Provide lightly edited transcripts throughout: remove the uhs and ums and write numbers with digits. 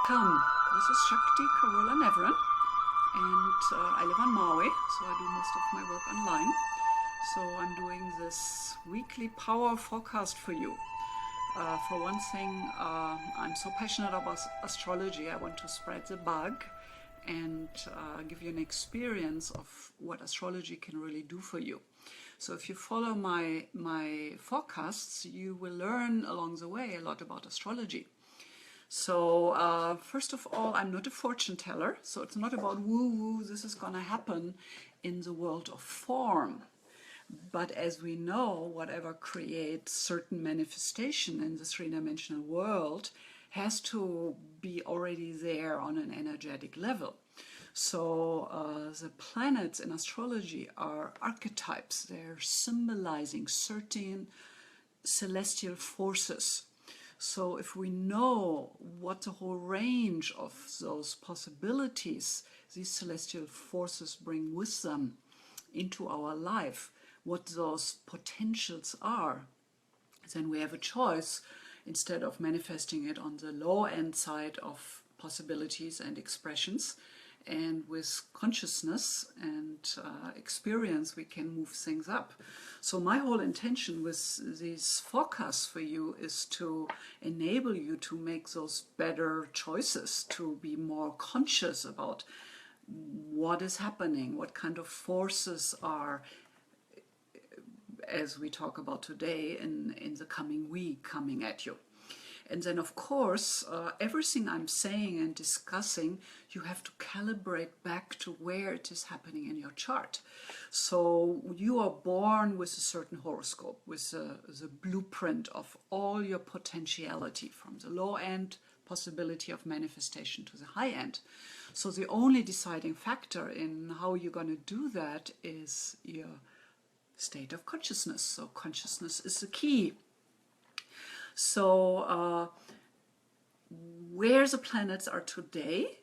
Welcome. This is Shakti Carola Navran, and I live on Maui, so I do most of my work online. So I'm doing this weekly power forecast for you. For one thing, I'm so passionate about astrology. I want to spread the bug and give you an experience of what astrology can really do for you. So if you follow my forecasts, you will learn along the way a lot about astrology. So first of all, I'm not a fortune teller, so it's not about woo-woo, this is going to happen in the world of form. But as we know, whatever creates certain manifestation in the three-dimensional world has to be already there on an energetic level. So the planets in astrology are archetypes. They're symbolizing certain celestial forces. So if we know what the whole range of those possibilities these celestial forces bring with them into our life, what those potentials are, then we have a choice. Instead of manifesting it on the low end side of possibilities and expressions, and with consciousness and experience we can move things up. So my whole intention with these forecasts for you is to enable you to make those better choices, to be more conscious about what is happening, what kind of forces are, as we talk about today, in the coming week coming at you. And then, of course, everything I'm saying and discussing, you have to calibrate back to where it is happening in your chart. So you are born with a certain horoscope, with the blueprint of all your potentiality, from the low end possibility of manifestation to the high end. So the only deciding factor in how you're going to do that is your state of consciousness. So consciousness is the key. So where the planets are today,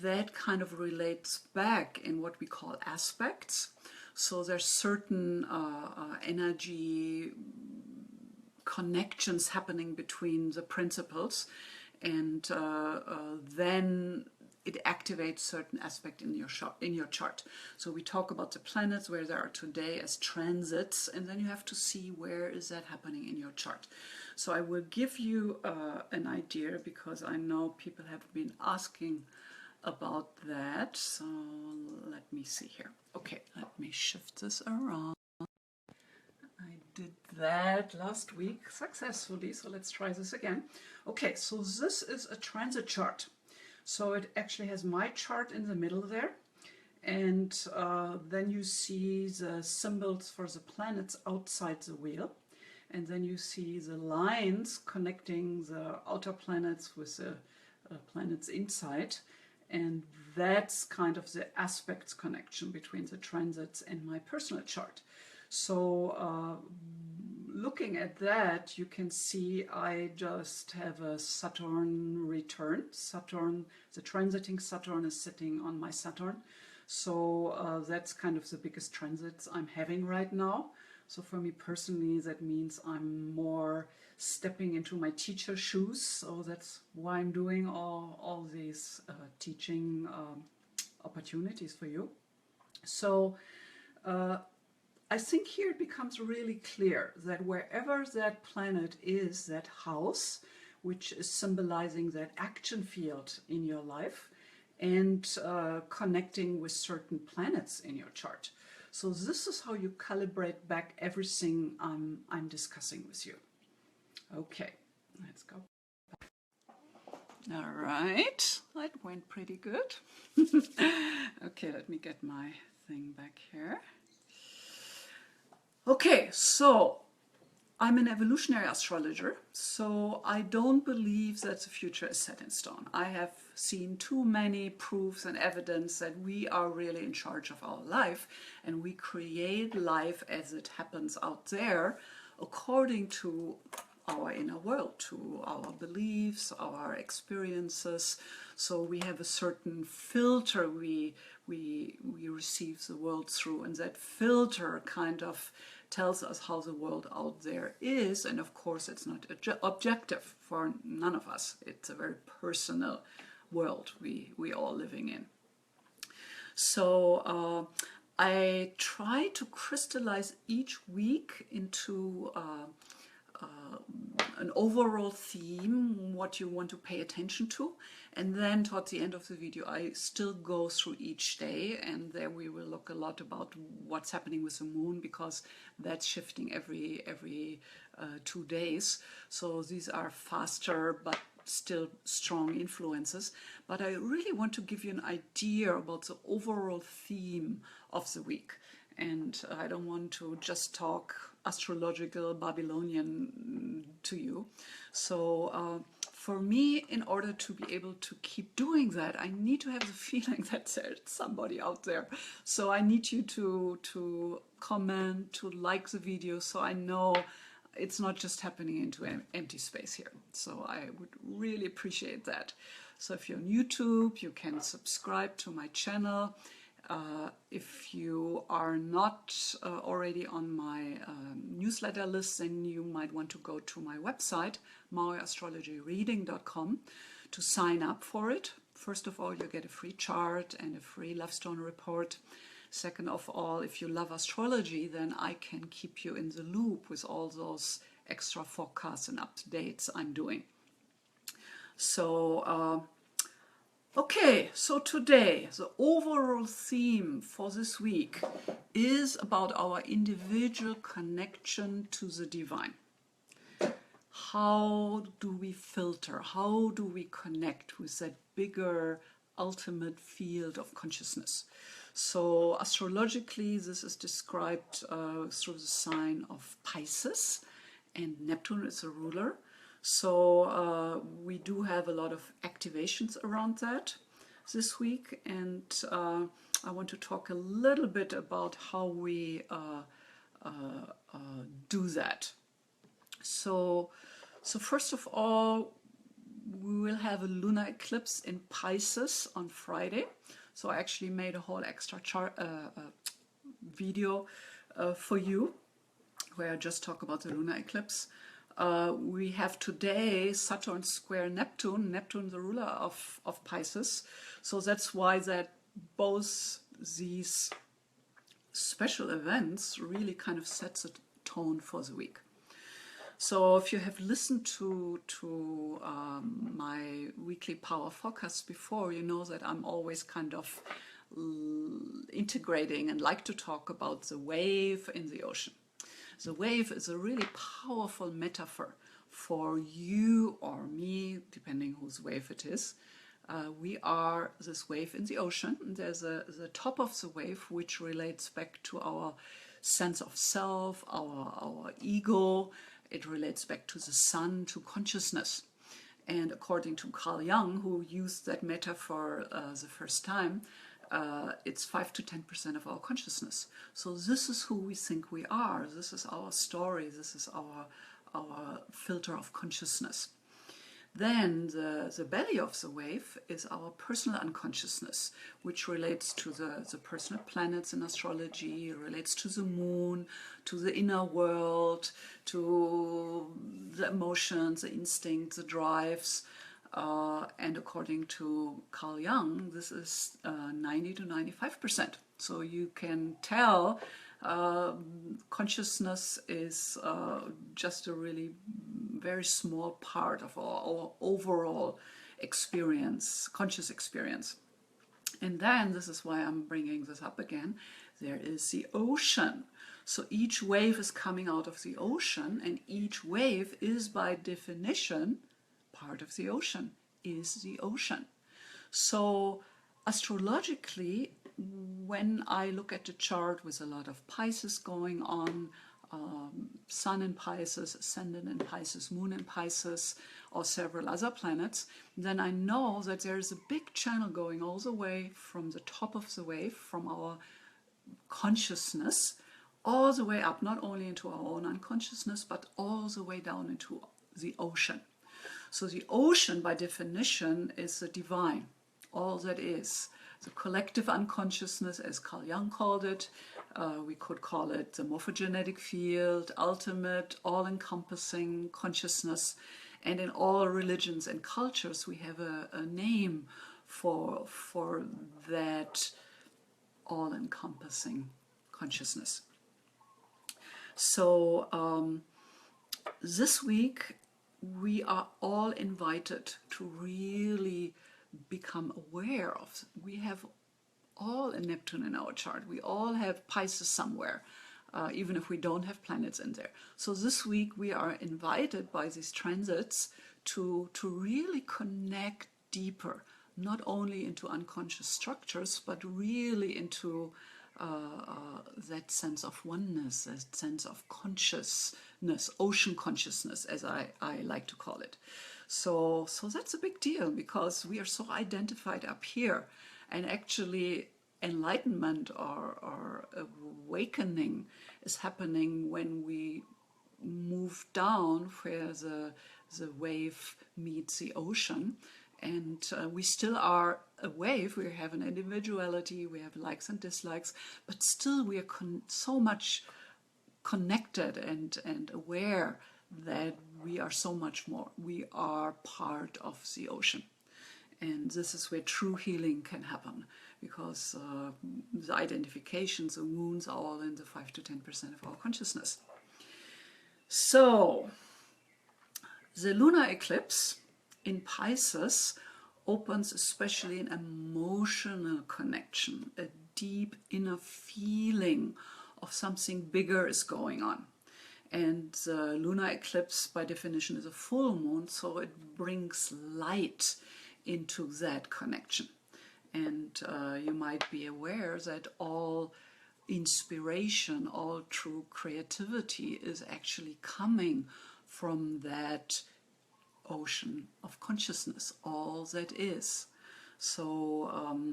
that kind of relates back in what we call aspects. So there's certain energy connections happening between the principles, and then it activates certain aspect in your chart. So we talk about the planets where they are today as transits, and then you have to see where is that happening in your chart. So I will give you an idea, because I know people have been asking about that. So let me see here. Okay, let me shift this around. I did that last week successfully, so let's try this again. Okay, so this is a transit chart. So it actually has my chart in the middle there, and then you see the symbols for the planets outside the wheel, and then you see the lines connecting the outer planets with the planets inside, and that's kind of the aspects connection between the transits and my personal chart. So looking at that, you can see I just have a Saturn return. Saturn, the transiting Saturn is sitting on my Saturn. So that's kind of the biggest transits I'm having right now. So for me personally, that means I'm more stepping into my teacher shoes. So that's why I'm doing all these teaching opportunities for you. So I think here it becomes really clear that wherever that planet is, that house, which is symbolizing that action field in your life, and connecting with certain planets in your chart. So this is how you calibrate back everything I'm discussing with you. Okay, let's go. All right, that went pretty good. Okay, let me get my thing back here. Okay, so I'm an evolutionary astrologer, so I don't believe that the future is set in stone. I have seen too many proofs and evidence that we are really in charge of our life, and we create life as it happens out there according to our inner world, to our beliefs, our experiences. So we have a certain filter we receive the world through, and that filter kind of tells us how the world out there is. And of course it's not objective for none of us. It's a very personal world we all living in. So I try to crystallize each week into an overall theme, what you want to pay attention to, and then towards the end of the video I still go through each day, and there we will look a lot about what's happening with the moon, because that's shifting every 2 days. So these are faster but still strong influences, but I really want to give you an idea about the overall theme of the week. And I don't want to just talk astrological Babylonian to you. So for me, in order to be able to keep doing that, I need to have the feeling that there's somebody out there. So I need you to comment, to like the video, so I know it's not just happening into an empty space here. So I would really appreciate that. So if you're on YouTube, you can subscribe to my channel. If you are not already on my newsletter list, then you might want to go to my website, mauiastrologyreading.com, to sign up for it. First of all, you get a free chart and a free love stone report. Second of all, if you love astrology, then I can keep you in the loop with all those extra forecasts and up-to-dates I'm doing. So, okay, so today, the overall theme for this week is about our individual connection to the divine. How do we filter? How do we connect with that bigger, ultimate field of consciousness? So astrologically, this is described through the sign of Pisces, and Neptune is a ruler. So we do have a lot of activations around that this week, and I want to talk a little bit about how we do that. So first of all, we will have a lunar eclipse in Pisces on Friday. So I actually made a whole extra video for you, where I just talk about the lunar eclipse. We have today Saturn square Neptune, Neptune the ruler of Pisces. So that's why that both these special events really kind of sets a tone for the week. So if you have listened to my weekly power forecast before, you know that I'm always kind of integrating and like to talk about the wave in the ocean. The wave is a really powerful metaphor for you or me, depending whose wave it is. We are this wave in the ocean. There's the top of the wave, which relates back to our sense of self, our ego. It relates back to the sun, to consciousness. And according to Carl Jung, who used that metaphor the first time, it's 5 to 10% of our consciousness. So this is who we think we are. This is our story. This is our filter of consciousness. Then the belly of the wave is our personal unconsciousness, which relates to the personal planets in astrology, relates to the moon, to the inner world, to the emotions, the instincts, the drives. And according to Carl Jung, this is 90 to 95%. So you can tell consciousness is just a really very small part of our overall experience, conscious experience. And then, this is why I'm bringing this up again, there is the ocean. So each wave is coming out of the ocean, and each wave is by definition part of the ocean, is the ocean. So astrologically, when I look at the chart with a lot of Pisces going on, Sun in Pisces, Ascendant in Pisces, Moon in Pisces, or several other planets, then I know that there is a big channel going all the way from the top of the wave, from our consciousness, all the way up, not only into our own unconsciousness, but all the way down into the ocean. So the ocean, by definition, is the divine, all that is. The collective unconsciousness, as Carl Jung called it. We could call it the morphogenetic field, ultimate, all-encompassing consciousness. And in all religions and cultures, we have a name for that all-encompassing consciousness. So this week we are all invited to really become aware of. We have all a Neptune in our chart. We all have Pisces somewhere, even if we don't have planets in there. So this week we are invited by these transits to really connect deeper, not only into unconscious structures, but really into that sense of oneness, that sense of consciousness, ocean consciousness, as I like to call it. So that's a big deal, because we are so identified up here, and actually enlightenment or awakening is happening when we move down where the wave meets the ocean. And we still are a wave. We have an individuality, we have likes and dislikes, but still we are so much connected and aware that we are so much more. We are part of the ocean. And this is where true healing can happen, because the identifications, the wounds are all in the 5 to 10% of our consciousness. So, the lunar eclipse in Pisces opens especially an emotional connection, a deep inner feeling of something bigger is going on. And the lunar eclipse, by definition, is a full moon, so it brings light into that connection. And you might be aware that all inspiration, all true creativity is actually coming from that ocean of consciousness, all that is. So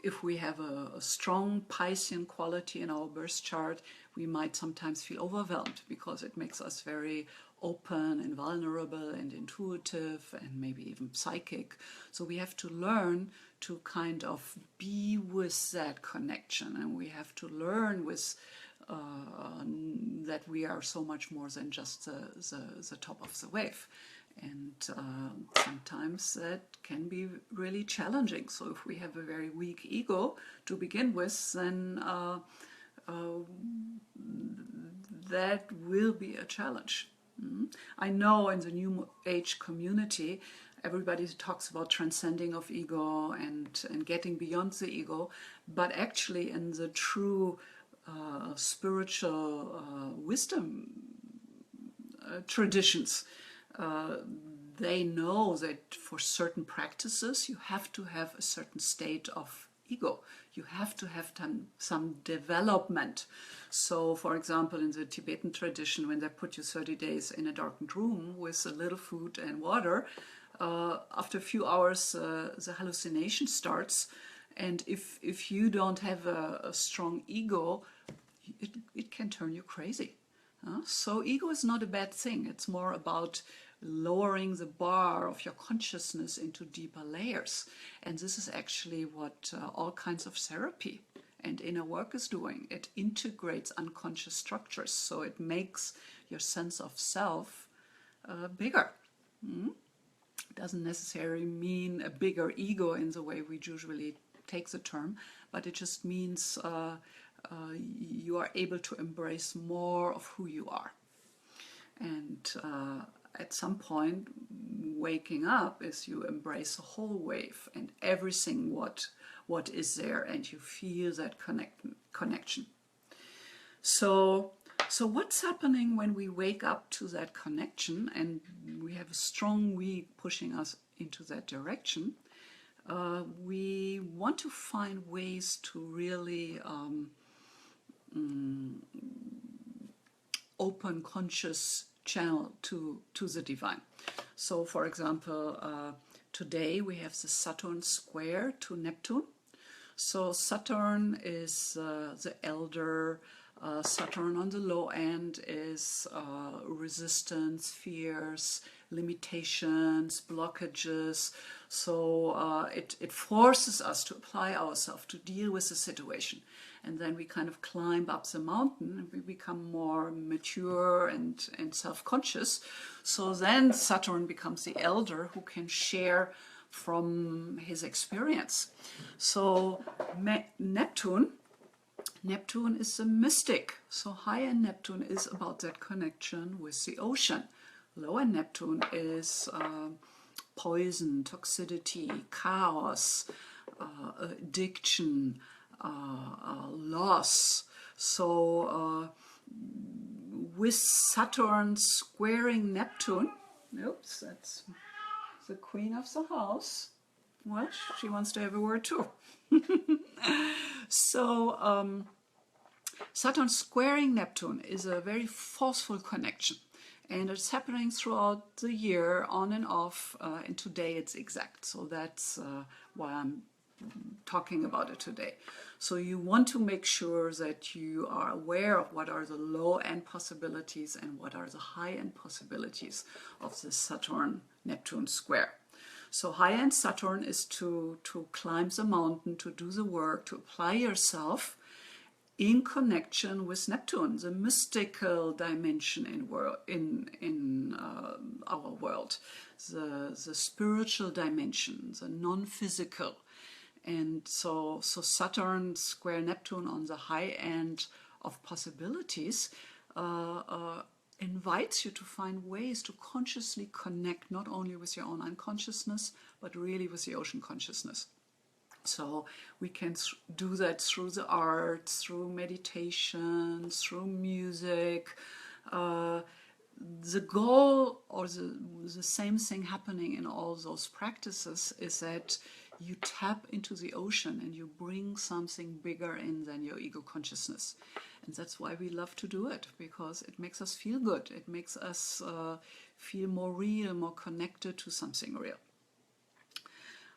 if we have a strong Piscean quality in our birth chart, we might sometimes feel overwhelmed, because it makes us very open and vulnerable and intuitive and maybe even psychic. So we have to learn to kind of be with that connection, and we have to learn with that we are so much more than just the top of the wave. And sometimes that can be really challenging. So if we have a very weak ego to begin with, then that will be a challenge. I know in the New Age community, everybody talks about transcending of ego and getting beyond the ego, but actually in the true spiritual wisdom traditions, they know that for certain practices you have to have a certain state of ego. You have to have some development. So, for example, in the Tibetan tradition, when they put you 30 days in a darkened room with a little food and water, after a few hours the hallucination starts. And if you don't have a strong ego, it can turn you crazy. So ego is not a bad thing. It's more about lowering the bar of your consciousness into deeper layers. And this is actually what all kinds of therapy and inner work is doing. It integrates unconscious structures, so it makes your sense of self bigger. Doesn't necessarily mean a bigger ego in the way we usually take the term, but it just means you are able to embrace more of who you are. And at some point, waking up is you embrace the whole wave and everything what is there, and you feel that connection. So what's happening when we wake up to that connection and we have a strong we pushing us into that direction? We want to find ways to really open conscious channel to the divine. So, for example, today we have the Saturn square to Neptune. So Saturn is the elder, Saturn on the low end is resistance, fears, limitations, blockages. So it forces us to apply ourselves, to deal with the situation. And then we kind of climb up the mountain and we become more mature and self-conscious. So then Saturn becomes the elder who can share from his experience. So Neptune is a mystic. So high-end Neptune is about that connection with the ocean. Low-end Neptune is poison, toxicity, chaos, addiction, loss. So with Saturn squaring Neptune, oops, that's the queen of the house. Well, she wants to have a word too. So Saturn squaring Neptune is a very forceful connection, and it's happening throughout the year, on and off, and today it's exact. So that's why I'm talking about it today. So you want to make sure that you are aware of what are the low-end possibilities and what are the high-end possibilities of the Saturn-Neptune square. So high-end Saturn is to climb the mountain, to do the work, to apply yourself in connection with Neptune, the mystical dimension in our world, the spiritual dimension, the non-physical. And so Saturn square Neptune on the high end of possibilities invites you to find ways to consciously connect not only with your own unconsciousness, but really with the ocean consciousness. So we can do that through the arts, through meditation, through music. The goal, or the same thing happening in all those practices, is that you tap into the ocean and you bring something bigger in than your ego consciousness. And that's why we love to do it, because it makes us feel good. It makes us feel more real, more connected to something real.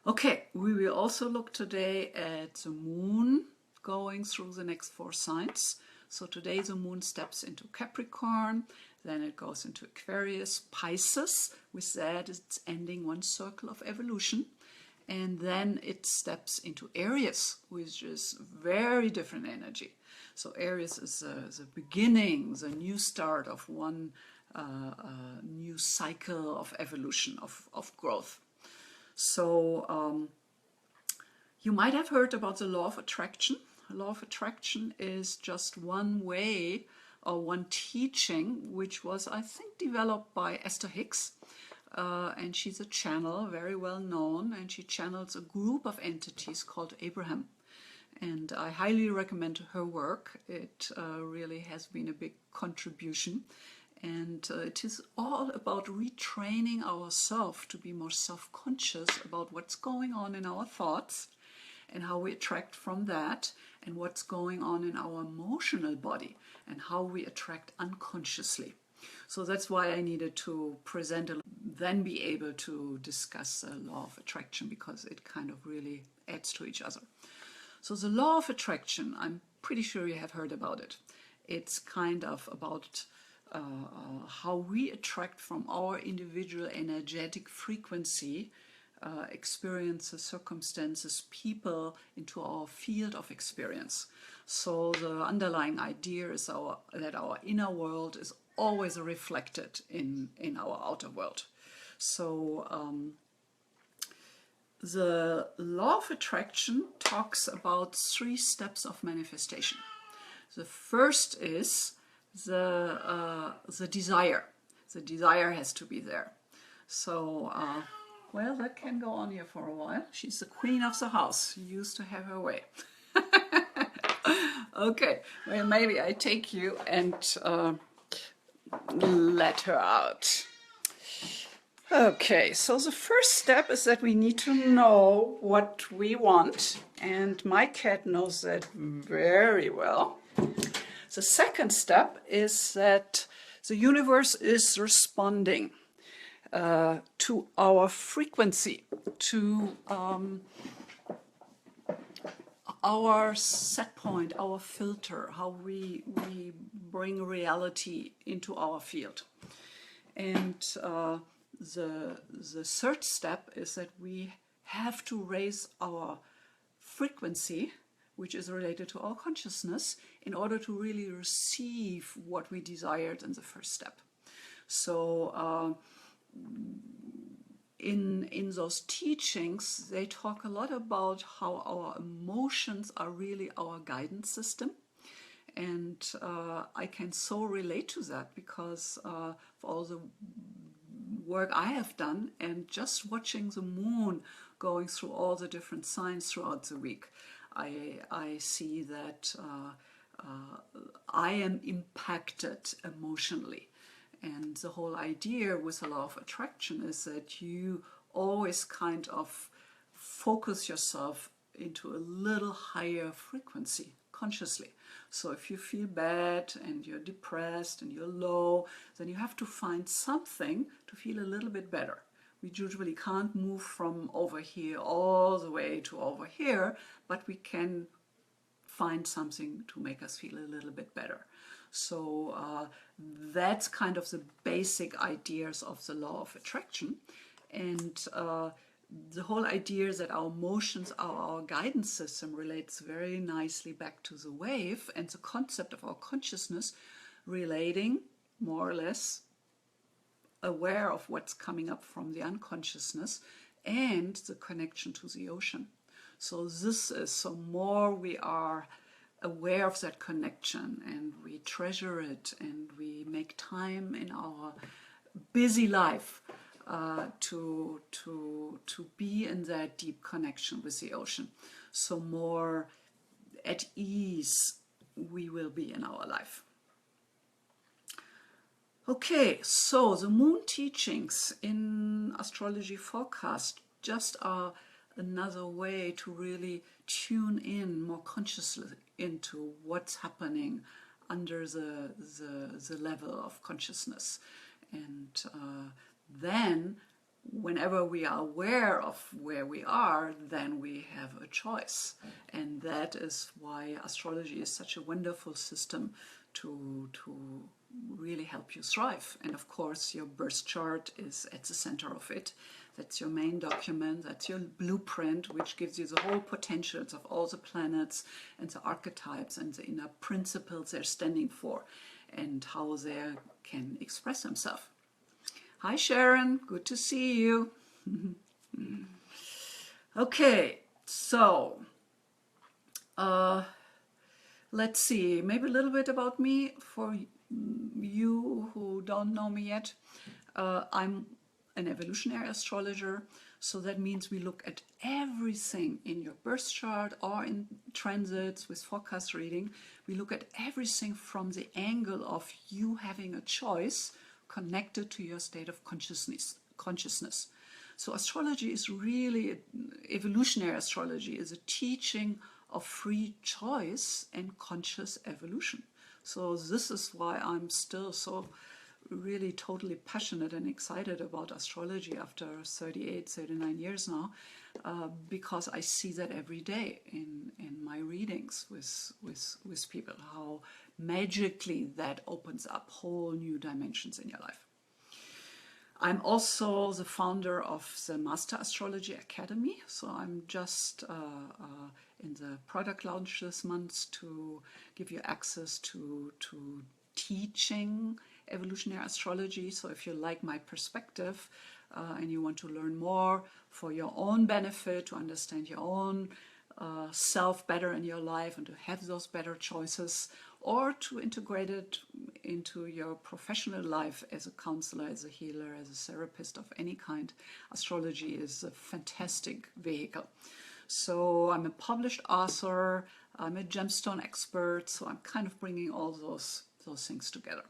Okay, we will also look today at the moon going through the next 4 signs. So today the moon steps into Capricorn, then it goes into Aquarius, Pisces. With that, it's ending one circle of evolution. And then it steps into Aries, which is very different energy. So Aries is the beginning, the new start of one new cycle of evolution, of growth. So you might have heard about the law of attraction. The law of attraction is just one way or one teaching which was, I think, developed by Esther Hicks. And she's a channel, very well known, and she channels a group of entities called Abraham. And I highly recommend her work. It really has been a big contribution. And it is all about retraining ourselves to be more self-conscious about what's going on in our thoughts and how we attract from that, and what's going on in our emotional body and how we attract unconsciously. So that's why I needed to present then be able to discuss the law of attraction, because it kind of really adds to each other. So the law of attraction, I'm pretty sure you have heard about it. It's kind of about how we attract from our individual energetic frequency experiences, circumstances, people into our field of experience. So the underlying idea is that our inner world is always reflected in our outer world. So the law of attraction talks about 3 steps of manifestation. The first is the desire. The desire has to be there. So, well, that can go on here for a while. She's the queen of the house. She used to have her way. Okay, well, maybe I take you and let her out. Okay, so the first step is that we need to know what we want, and my cat knows that very well. The second step is that the universe is responding to our frequency, to our set point, our filter, how we bring reality into our field. And the third step is that we have to raise our frequency, which is related to our consciousness, in order to really receive what we desired in the first step. So in those teachings, they talk a lot about how our emotions are really our guidance system. And I can so relate to that because of all the work I have done and just watching the moon going through all the different signs throughout the week, I see that I am impacted emotionally. And the whole idea with the law of attraction is that you always kind of focus yourself into a little higher frequency consciously. So if you feel bad and you're depressed and you're low, then you have to find something to feel a little bit better. We usually can't move from over here all the way to over here, but we can find something to make us feel a little bit better. So that's kind of the basic ideas of the law of attraction. And the whole idea that our emotions are our guidance system relates very nicely back to the wave and the concept of our consciousness relating more or less aware of what's coming up from the unconsciousness and the connection to the ocean. So this is, so more we are aware of that connection and we treasure it and we make time in our busy life to be in that deep connection with the ocean, so more at ease we will be in our life. Okay, so the moon teachings in astrology forecast just are another way to really tune in more consciously into what's happening under the level of consciousness. And then whenever we are aware of where we are, then we have a choice. And that is why astrology is such a wonderful system to really help you thrive. And of course, your birth chart is at the center of it. That's your main document, that's your blueprint, which gives you the whole potentials of all the planets and the archetypes and the inner principles they're standing for and how they can express themselves. Hi Sharon, good to see you. Okay, so let's see, maybe a little bit about me for you who don't know me yet. I'm an evolutionary astrologer, so that means we look at everything in your birth chart or in transits with forecast reading. We look at everything from the angle of you having a choice connected to your state of consciousness. So astrology is really, evolutionary astrology is a teaching of free choice and conscious evolution. So this is why I'm still so really totally passionate and excited about astrology after 38, 39 years now, because I see that every day in my readings with people, how magically that opens up whole new dimensions in your life. I'm also the founder of the Master Astrology Academy, so I'm just in the product launch this month to give you access to teaching evolutionary astrology. So if you like my perspective and you want to learn more for your own benefit, to understand your own self better in your life and to have those better choices, or to integrate it into your professional life as a counselor, as a healer, as a therapist of any kind, astrology is a fantastic vehicle. So I'm a published author, I'm a gemstone expert, so I'm kind of bringing all those things together.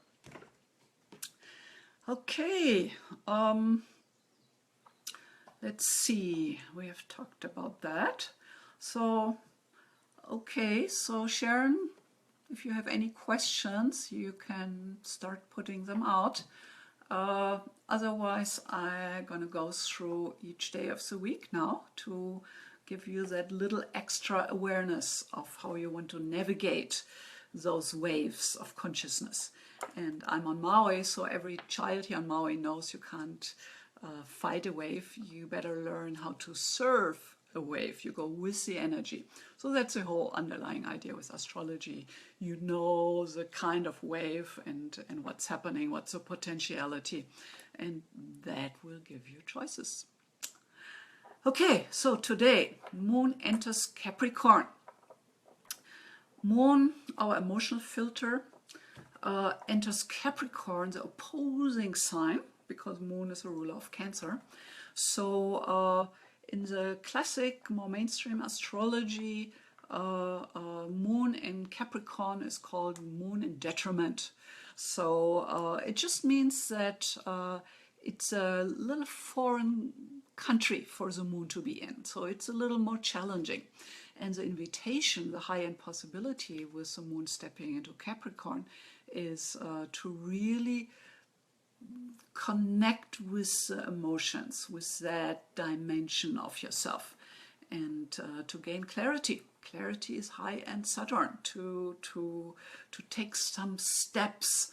Okay, let's see, we have talked about that. So, okay, so Sharon, if you have any questions, you can start putting them out. Otherwise, I'm going to go through each day of the week now to give you that little extra awareness of how you want to navigate those waves of consciousness. And I'm on Maui, so every child here on Maui knows you can't fight a wave. You better learn how to surf a wave. You go with the energy. So that's the whole underlying idea with astrology. You know the kind of wave and what's happening, what's the potentiality, and that will give you choices. Okay, so today, Moon enters Capricorn. Moon, our emotional filter, enters Capricorn, the opposing sign, because Moon is a ruler of Cancer. So in the classic, more mainstream astrology, Moon in Capricorn is called Moon in detriment. So it just means that it's a little foreign country for the Moon to be in. So it's a little more challenging. And the invitation, the high-end possibility with the Moon stepping into Capricorn is to really connect with the emotions, with that dimension of yourself, and to gain clarity. Clarity is high-end Saturn, to take some steps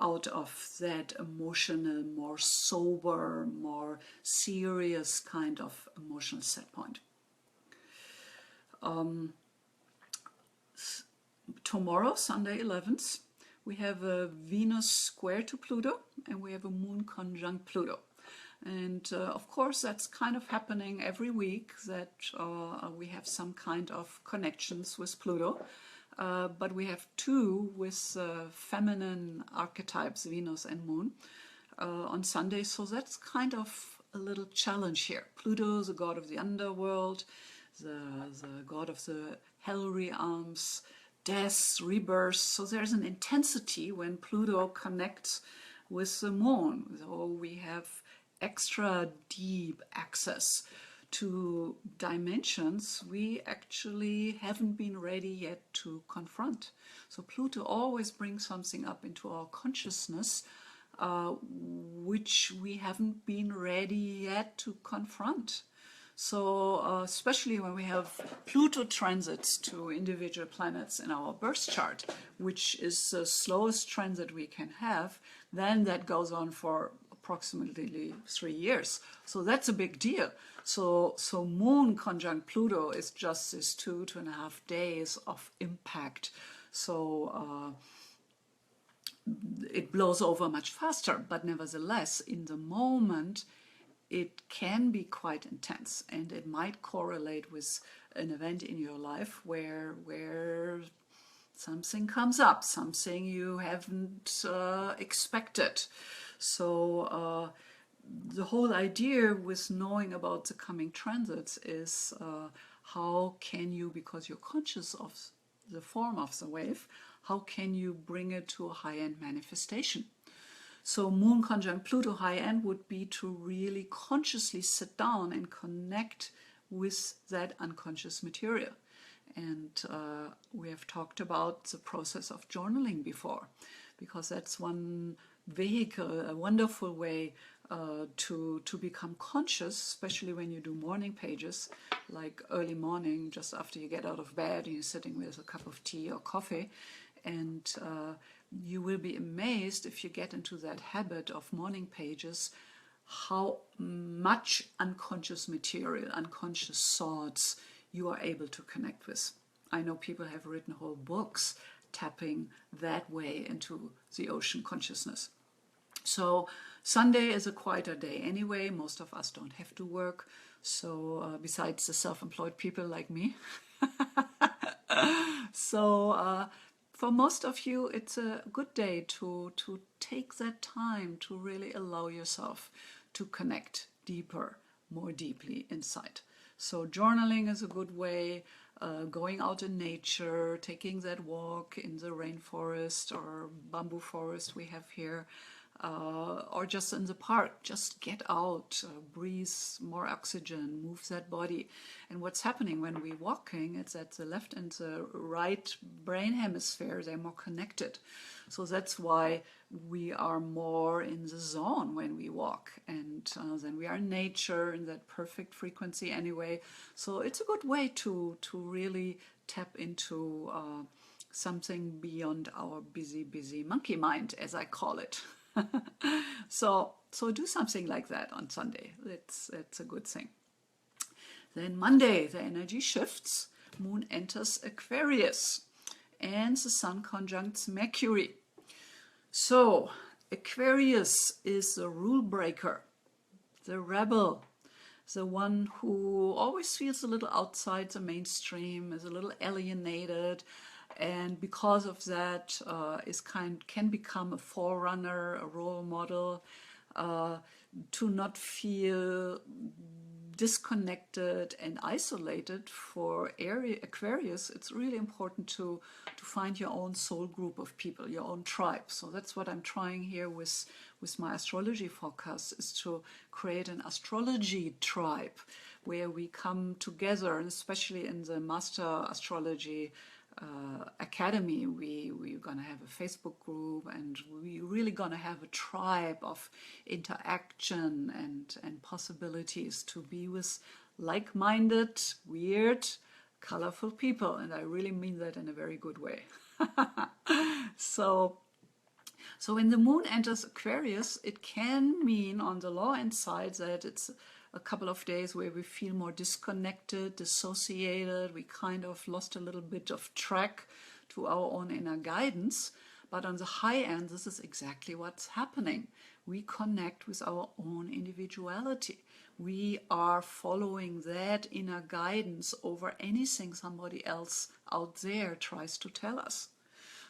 out of that emotional, more sober, more serious kind of emotional set point. Tomorrow, Sunday 11th, we have a Venus square to Pluto, and we have a Moon conjunct Pluto. And of course, that's kind of happening every week, that we have some kind of connections with Pluto. But we have two with feminine archetypes, Venus and Moon, on Sunday. So that's kind of a little challenge here. Pluto, the god of the underworld, the god of the hell realms, death, rebirth. So there's an intensity when Pluto connects with the Moon. So we have extra deep access to dimensions we actually haven't been ready yet to confront. So Pluto always brings something up into our consciousness which we haven't been ready yet to confront. So especially when we have Pluto transits to individual planets in our birth chart, which is the slowest transit we can have, then that goes on for approximately 3 years. So that's a big deal. So Moon conjunct Pluto is just this 2.5 days of impact. So it blows over much faster, but nevertheless, in the moment, it can be quite intense, and it might correlate with an event in your life where something comes up, something you haven't expected. So the whole idea with knowing about the coming transits is how can you, because you're conscious of the form of the wave, how can you bring it to a high-end manifestation? So Moon conjunct Pluto high-end would be to really consciously sit down and connect with that unconscious material. And we have talked about the process of journaling before, because that's one vehicle, a wonderful way to become conscious, especially when you do morning pages, like early morning, just after you get out of bed and you're sitting with a cup of tea or coffee. And you will be amazed if you get into that habit of morning pages, how much unconscious material, unconscious thoughts you are able to connect with. I know people have written whole books tapping that way into the ocean consciousness. So Sunday is a quieter day anyway. Most of us don't have to work. So besides the self-employed people like me. So for most of you, it's a good day to take that time to really allow yourself to connect deeper, more deeply inside. So journaling is a good way, going out in nature, taking that walk in the rainforest or bamboo forest we have here, or just in the park. Just get out, breathe more oxygen, move that body. And what's happening when we're walking, it's that the left and the right brain hemisphere, they're more connected. So that's why we are more in the zone when we walk, and then we are in nature in that perfect frequency anyway. So it's a good way to really tap into something beyond our busy monkey mind, as I call it. So do something like that on Sunday. It's a good thing. Then Monday, the energy shifts. Moon enters Aquarius, and the Sun conjuncts Mercury. So Aquarius is the rule breaker, the rebel, the one who always feels a little outside the mainstream, is a little alienated, and because of that can become a forerunner, a role model, to not feel disconnected and isolated. For Aquarius, it's really important to find your own soul group of people, your own tribe. So that's what I'm trying here with my astrology forecast, is to create an astrology tribe where we come together, and especially in the Master Astrology Academy, we're going to have a Facebook group, and we're really going to have a tribe of interaction and possibilities to be with like-minded, weird, colorful people. And I really mean that in a very good way. So when the moon enters Aquarius, it can mean on the low end side that it's a couple of days where we feel more disconnected, dissociated. We kind of lost a little bit of track to our own inner guidance. But on the high end, this is exactly what's happening. We connect with our own individuality. We are following that inner guidance over anything somebody else out there tries to tell us.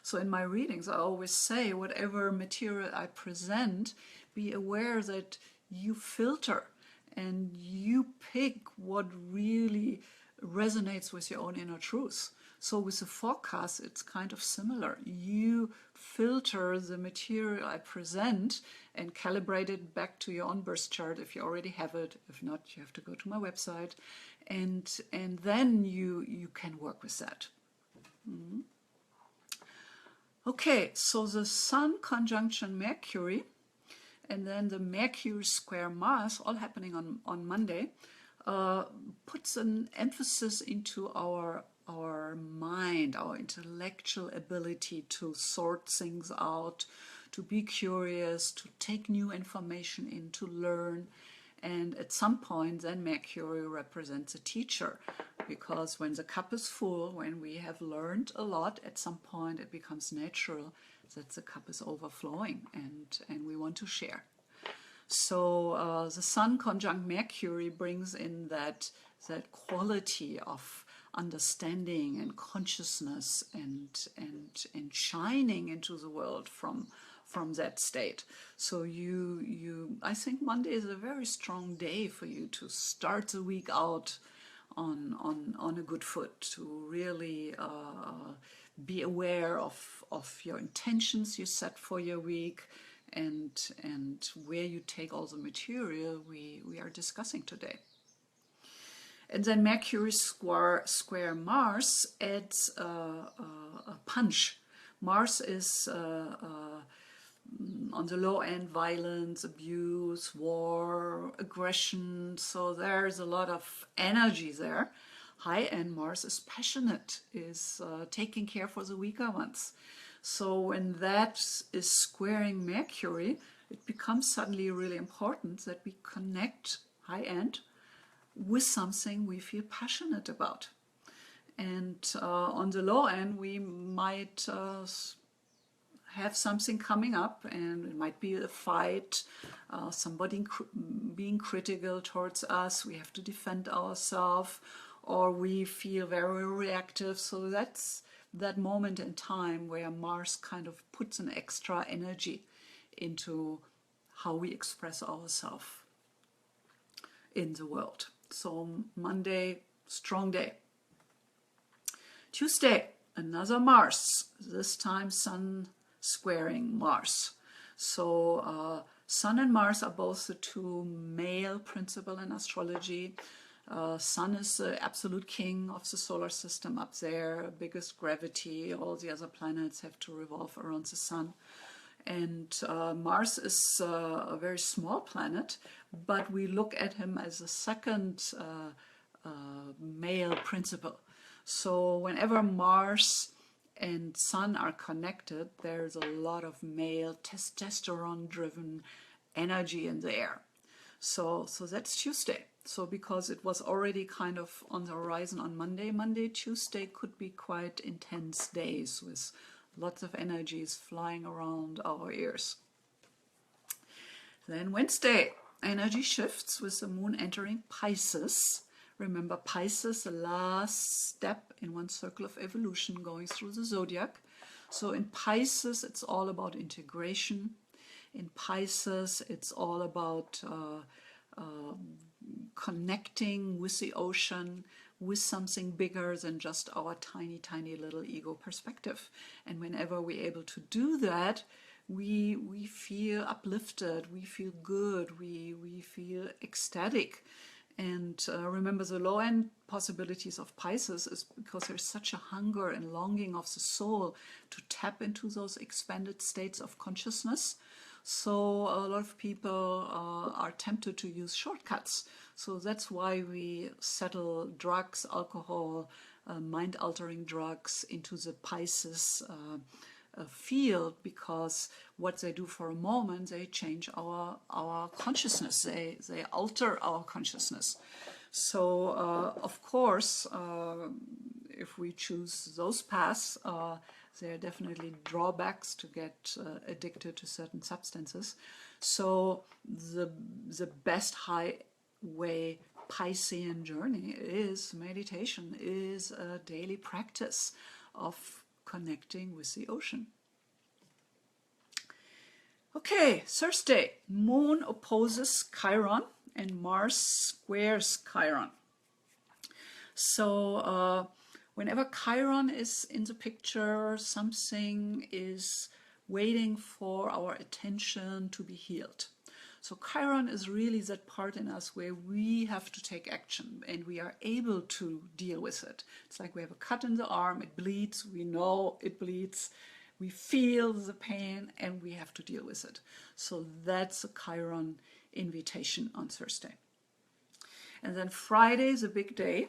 So in my readings, I always say, whatever material I present, be aware that you filter and you pick what really resonates with your own inner truth. So with the forecast, it's kind of similar. You filter the material I present and calibrate it back to your own birth chart if you already have it. If not, you have to go to my website, and then you can work with that. Okay, so the Sun conjunction Mercury, and then the Mercury square Mars, all happening on Monday, puts an emphasis into our mind, our intellectual ability to sort things out, to be curious, to take new information in, to learn. And at some point, then Mercury represents a teacher, because when the cup is full, when we have learned a lot, at some point it becomes natural that the cup is overflowing, and we want to share. So the Sun conjunct Mercury brings in that quality of understanding and consciousness and shining into the world from that state. So I think Monday is a very strong day for you to start the week out on a good foot, to really be aware of your intentions you set for your week, and where you take all the material we are discussing today. And then Mercury square Mars adds a punch. Mars is on the low end, violence, abuse, war, aggression. So there's a lot of energy there. High end Mars is passionate, is taking care for the weaker ones. So when that is squaring Mercury, it becomes suddenly really important that we connect high end with something we feel passionate about. And on the low end, we might have something coming up, and it might be a fight, somebody being critical towards us, we have to defend ourselves, or we feel very reactive. So that's that moment in time where Mars kind of puts an extra energy into how we express ourselves in the world. So Monday, strong day. Tuesday, another Mars, this time Sun squaring Mars. So Sun and Mars are both the two male principle in astrology. Sun is the absolute king of the solar system up there, biggest gravity. All the other planets have to revolve around the sun. And Mars is a very small planet, but we look at him as a second male principle. So whenever Mars and Sun are connected, there's a lot of male testosterone-driven energy in the air. So that's Tuesday. So because it was already kind of on the horizon on Monday, Tuesday could be quite intense days with lots of energies flying around our ears. Then Wednesday, energy shifts with the moon entering Pisces. Remember, Pisces, the last step in one circle of evolution going through the zodiac. So in Pisces, it's all about integration. In Pisces, it's all about connecting with the ocean, with something bigger than just our tiny, tiny little ego perspective. And whenever we're able to do that, we feel uplifted, we feel good, we feel ecstatic. And remember, the low-end possibilities of Pisces is because there's such a hunger and longing of the soul to tap into those expanded states of consciousness. So a lot of people are tempted to use shortcuts. So that's why we settle drugs, alcohol, mind-altering drugs into the Pisces field, because what they do for a moment, they change our consciousness. They alter our consciousness. So of course, if we choose those paths, there are definitely drawbacks to get addicted to certain substances. So the best highway Piscean journey is meditation, is a daily practice of connecting with the ocean. Okay, Thursday, Moon opposes Chiron and Mars squares Chiron. So whenever Chiron is in the picture, something is waiting for our attention to be healed. So Chiron is really that part in us where we have to take action and we are able to deal with it. It's like we have a cut in the arm, it bleeds, we know it bleeds, we feel the pain and we have to deal with it. So that's a Chiron invitation on Thursday. And then Friday is a big day,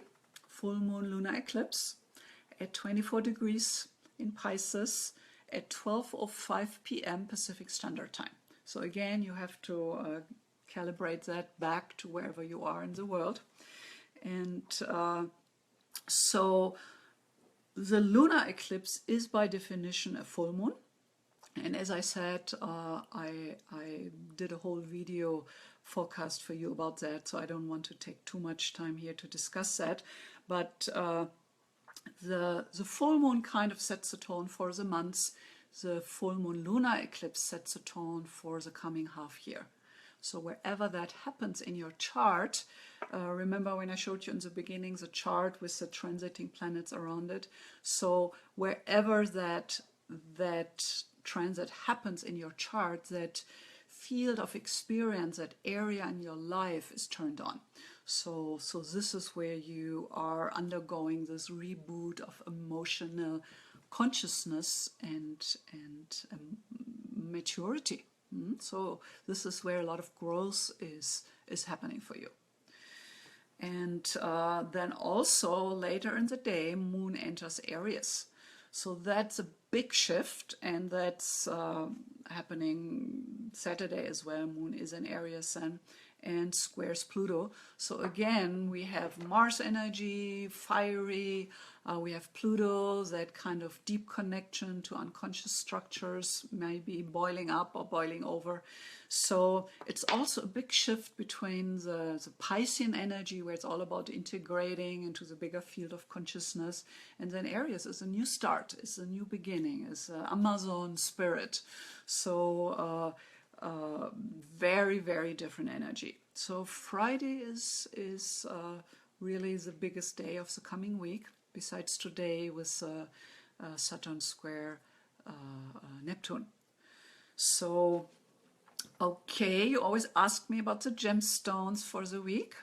full moon lunar eclipse at 24 degrees in Pisces at 12:05 p.m. Pacific Standard Time. So again, you have to calibrate that back to wherever you are in the world. And so the lunar eclipse is by definition a full moon. And as I said, I did a whole video forecast for you about that, so I don't want to take too much time here to discuss that. But the full moon kind of sets the tone for the months. The full moon lunar eclipse sets the tone for the coming half year. So wherever that happens in your chart, remember when I showed you in the beginning the chart with the transiting planets around it. So wherever that transit happens in your chart, that field of experience, that area in your life is turned on. So this is where you are undergoing this reboot of emotional consciousness and maturity. So this is where a lot of growth is happening for you. And then also later in the day, Moon enters Aries. So that's a big shift, and that's happening Saturday as well. Moon is in Aries and squares Pluto. So again, we have Mars energy, fiery, we have Pluto, that kind of deep connection to unconscious structures, maybe boiling up or boiling over. So it's also a big shift between the Piscean energy, where it's all about integrating into the bigger field of consciousness, and then Aries is a new start, is a new beginning, is Amazon spirit. So very, very different energy. So Friday is really the biggest day of the coming week, besides today with Saturn square Neptune. So Okay, you always ask me about the gemstones for the week.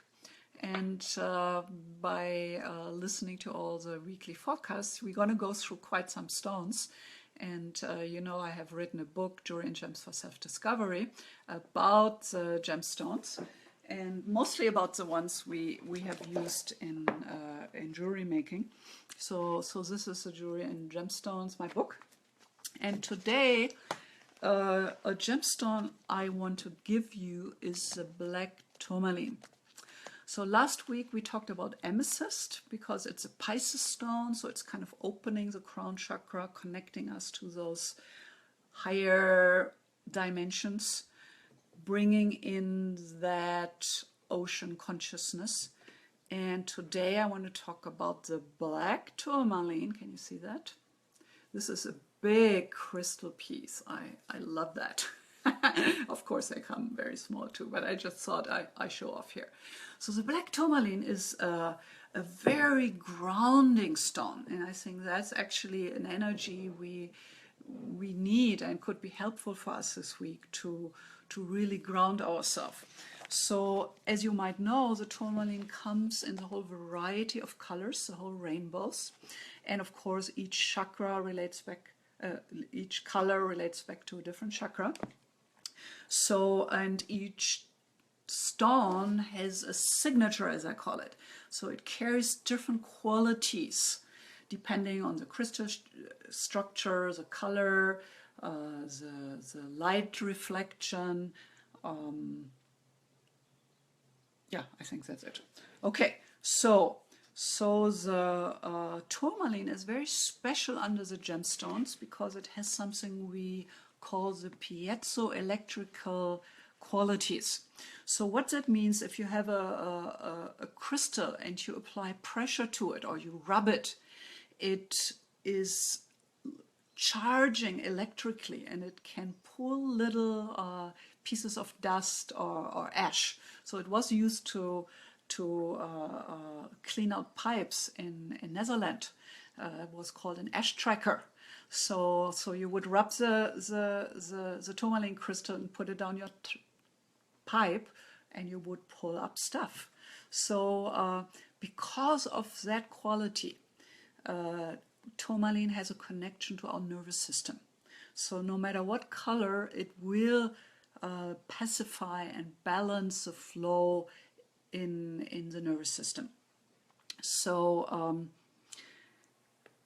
And by listening to all the weekly forecasts, we're going to go through quite some stones. And you know, I have written a book, Jewelry and Gems for Self-Discovery, about the gemstones, and mostly about the ones we have used in jewelry making. So this is the Jewelry and Gemstones, my book. And today, a gemstone I want to give you is the black tourmaline. So last week we talked about amethyst because it's a Pisces stone, so it's kind of opening the crown chakra, connecting us to those higher dimensions, bringing in that ocean consciousness. And today I want to talk about the black tourmaline. Can you see that? This is a big crystal piece. I love that. Of course, they come very small too, but I just thought I show off here. So the black tourmaline is a very grounding stone, and I think that's actually an energy we need and could be helpful for us this week to really ground ourselves. So as you might know, the tourmaline comes in the whole variety of colors, the whole rainbows, and of course each chakra relates back, each color relates back to a different chakra. So, and each stone has a signature, as I call it. So it carries different qualities depending on the crystal structure, the color, the light reflection. Yeah, I think that's it. Okay, so the tourmaline is very special under the gemstones because it has something we call the piezoelectrical qualities. So what that means, if you have a crystal and you apply pressure to it or you rub it, it is charging electrically and it can pull little pieces of dust or ash. So it was used to clean out pipes in Netherlands. It was called an ash tracker. So you would rub the tourmaline crystal and put it down your pipe, and you would pull up stuff. So because of that quality, tourmaline has a connection to our nervous system. So no matter what color, it will pacify and balance the flow in the nervous system.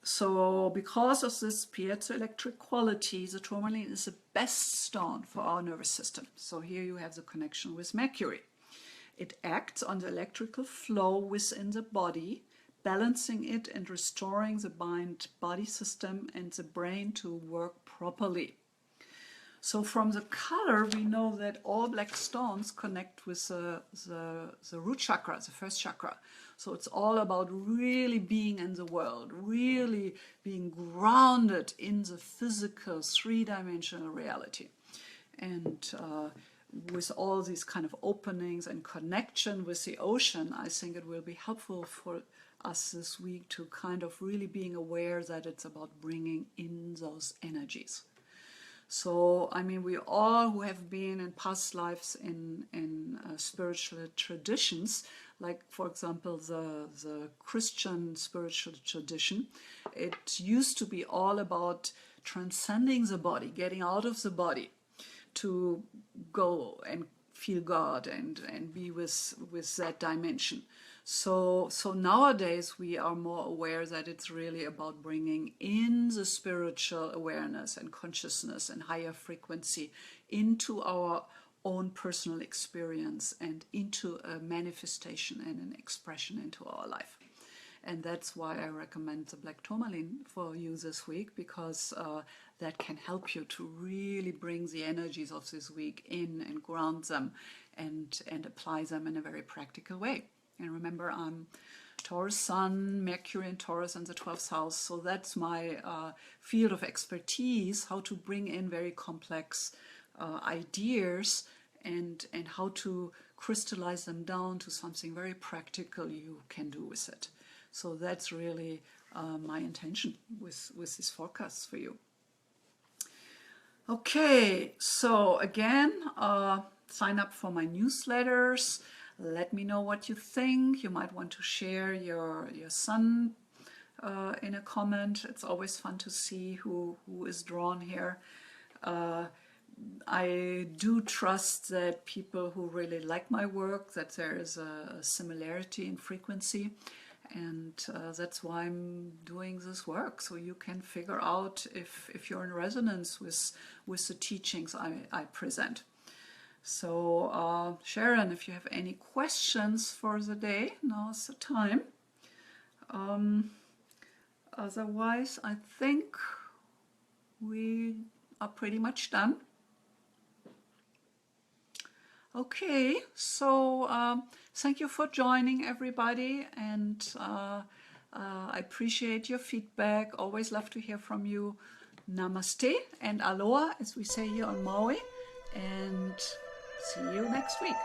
So because of this piezoelectric quality, the tourmaline is the best stone for our nervous system. So here you have the connection with Mercury. It acts on the electrical flow within the body, balancing it and restoring the mind-body system and the brain to work properly. So from the color, we know that all black stones connect with the root chakra, the first chakra. So it's all about really being in the world, really being grounded in the physical three-dimensional reality. And with all these kind of openings and connection with the ocean, I think it will be helpful for us this week to kind of really being aware that it's about bringing in those energies. So, I mean, we all who have been in past lives in spiritual traditions, like, for example, the Christian spiritual tradition, it used to be all about transcending the body, getting out of the body to go and feel God and be with that dimension. So nowadays we are more aware that it's really about bringing in the spiritual awareness and consciousness and higher frequency into our own personal experience and into a manifestation and an expression into our life. And that's why I recommend the black tourmaline for you this week, because that can help you to really bring the energies of this week in and ground them and apply them in a very practical way. And remember, I'm Taurus Sun, Mercury in Taurus in the 12th house, so that's my field of expertise, how to bring in very complex ideas and how to crystallize them down to something very practical you can do with it. So that's really my intention with these forecasts for you. Okay, so again, sign up for my newsletters. Let me know what you think. You might want to share your sun in a comment. It's always fun to see who is drawn here. I do trust that people who really like my work, that there is a similarity in frequency, and that's why I'm doing this work, so you can figure out if you're in resonance with the teachings I present. So Sharon, if you have any questions for the day, now's the time. Otherwise, I think we are pretty much done. Okay, so thank you for joining, everybody, and I appreciate your feedback. Always love to hear from you. Namaste and aloha, as we say here on Maui, and see you next week.